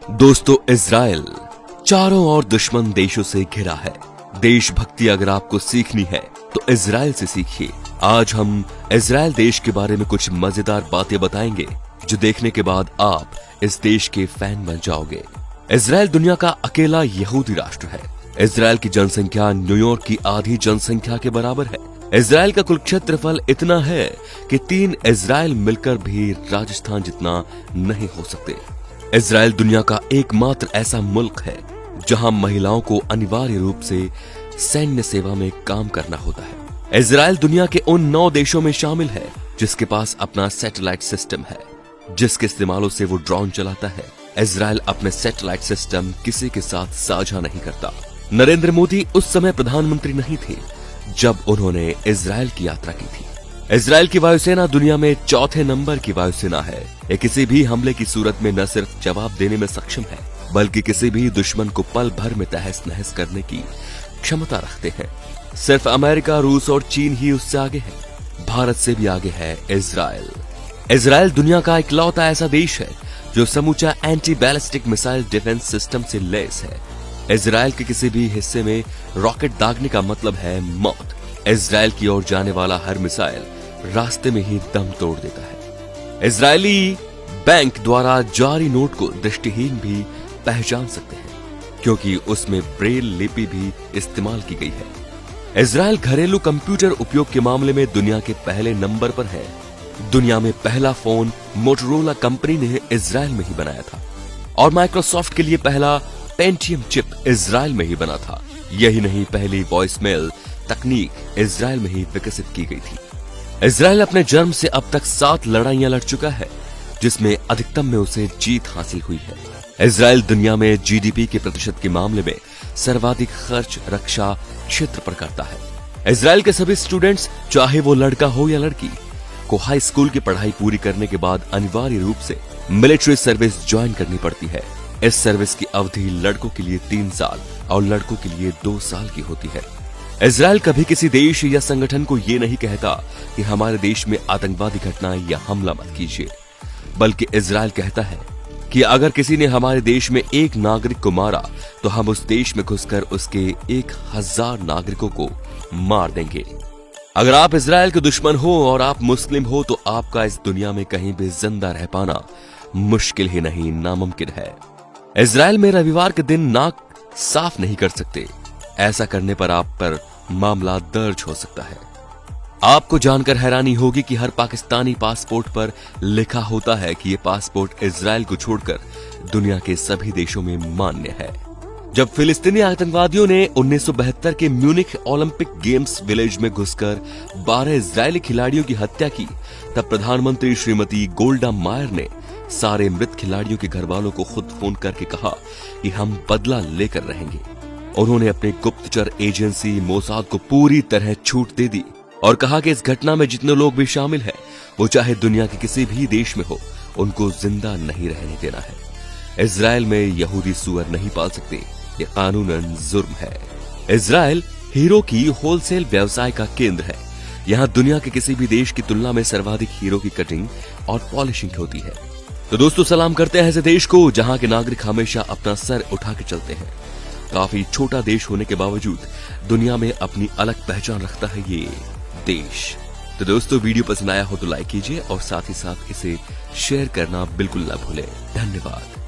दोस्तों, इजराइल चारों ओर दुश्मन देशों से घिरा है। देशभक्ति अगर आपको सीखनी है तो इजराइल से सीखिए। आज हम इजराइल देश के बारे में कुछ मजेदार बातें बताएंगे जो देखने के बाद आप इस देश के फैन बन जाओगे। इजराइल दुनिया का अकेला यहूदी राष्ट्र है। इजराइल की जनसंख्या न्यूयॉर्क की आधी जनसंख्या के बराबर है। इजराइल का कुल क्षेत्रफल इतना है कि 3 इजराइल मिलकर भी राजस्थान जितना नहीं हो सकते। इजराइल दुनिया का एकमात्र ऐसा मुल्क है जहां महिलाओं को अनिवार्य रूप से सैन्य सेवा में काम करना होता है। इजराइल दुनिया के उन 9 देशों में शामिल है जिसके पास अपना सैटेलाइट सिस्टम है, जिसके इस्तेमालों से वो ड्रोन चलाता है। इजराइल अपने सैटेलाइट सिस्टम किसी के साथ साझा नहीं करता। नरेंद्र मोदी उस समय प्रधानमंत्री नहीं थे जब उन्होंने इजराइल की यात्रा की थी। इजराइल की वायुसेना दुनिया में 4थे नंबर की वायुसेना है। ये किसी भी हमले की सूरत में न सिर्फ जवाब देने में सक्षम है, बल्कि किसी भी दुश्मन को पल भर में तहस नहस करने की क्षमता रखते हैं। सिर्फ अमेरिका, रूस और चीन ही उससे आगे है। भारत से भी आगे है इजराइल। इजराइल दुनिया का इकलौता ऐसा देश है जो समूचा anti ballistic missile defence system से लैस है। इजराइल के किसी भी हिस्से में रॉकेट दागने का मतलब है मौत। इजराइल की ओर जाने वाला हर मिसाइल रास्ते में ही दम तोड़ देता है। इजरायली बैंक द्वारा जारी नोट को दृष्टिहीन भी पहचान सकते हैं क्योंकि उसमें ब्रेल लिपि भी इस्तेमाल की गई है। इजराइल घरेलू कंप्यूटर उपयोग के मामले में दुनिया के पहले नंबर पर है। दुनिया में पहला फोन मोटोरोला कंपनी ने इजराइल में ही बनाया था और माइक्रोसॉफ्ट के लिए पहला पेंटियम चिप इजराइल में ही बना था। यही नहीं, पहली वॉइसमेल तकनीक इजराइल में ही विकसित की गई थी। इजराइल अपने जन्म से अब तक 7 लड़ाइयां लड़ चुका है, जिसमें अधिकतम में उसे जीत हासिल हुई है। इजराइल दुनिया में जीडीपी के प्रतिशत के मामले में सर्वाधिक खर्च रक्षा क्षेत्र पर करता है। इजराइल के सभी स्टूडेंट्स, चाहे वो लड़का हो या लड़की, को हाई स्कूल की पढ़ाई पूरी करने के बाद अनिवार्य रूप से मिलिट्री सर्विस ज्वाइन करनी पड़ती है। इस सर्विस की अवधि लड़कों के लिए 3 साल और लड़कों के लिए 2 साल की होती है। इजराइल कभी किसी देश या संगठन को ये नहीं कहता कि हमारे देश में आतंकवादी घटना या हमला मत कीजिए, बल्कि इजराइल कहता है कि अगर किसी ने हमारे देश में एक नागरिक को मारा तो हम उस देश में घुसकर उसके 1000 नागरिकों को मार देंगे। अगर आप इजराइल के दुश्मन हो और आप मुस्लिम हो तो आपका इस दुनिया में कहीं भी जिंदा रह पाना मुश्किल ही नहीं, नामुमकिन है। इजराइल में रविवार के दिन नाक साफ नहीं कर सकते। ऐसा करने पर आप पर मामला दर्ज हो सकता है। आपको जानकर हैरानी होगी कि हर पाकिस्तानी पासपोर्ट पर लिखा होता है कि यह पासपोर्ट इजराइल को छोड़कर दुनिया के सभी देशों में मान्य है। जब फिलिस्तीनी आतंकवादियों ने 1972 के म्यूनिख ओलंपिक गेम्स विलेज में घुसकर 12 इजरायली खिलाड़ियों की हत्या की, तब प्रधानमंत्री श्रीमती गोल्डा मायर ने सारे मृत खिलाड़ियों के घर वालों को खुद फोन करके कहा कि हम बदला लेकर रहेंगे। उन्होंने अपने गुप्तचर एजेंसी मोसाद को पूरी तरह छूट दे दी और कहा कि इस घटना में जितने लोग भी शामिल हैं, वो चाहे दुनिया के किसी भी देश में हो, उनको जिंदा नहीं रहने देना है। इजराइल में यहूदी सुअर नहीं पाल सकते, ये कानूनन जुर्म है। इजराइल हीरो की होलसेल व्यवसाय का केंद्र है। यहाँ दुनिया के किसी भी देश की तुलना में सर्वाधिक हीरो की कटिंग और पॉलिशिंग होती है। तो दोस्तों, सलाम करते हैं ऐसे देश को जहां के नागरिक हमेशा अपना सर उठा के चलते हैं। काफी छोटा देश होने के बावजूद दुनिया में अपनी अलग पहचान रखता है ये देश। तो दोस्तों, वीडियो पसंद आया हो तो लाइक कीजिए और साथ ही साथ इसे शेयर करना बिल्कुल ना भूलें। धन्यवाद।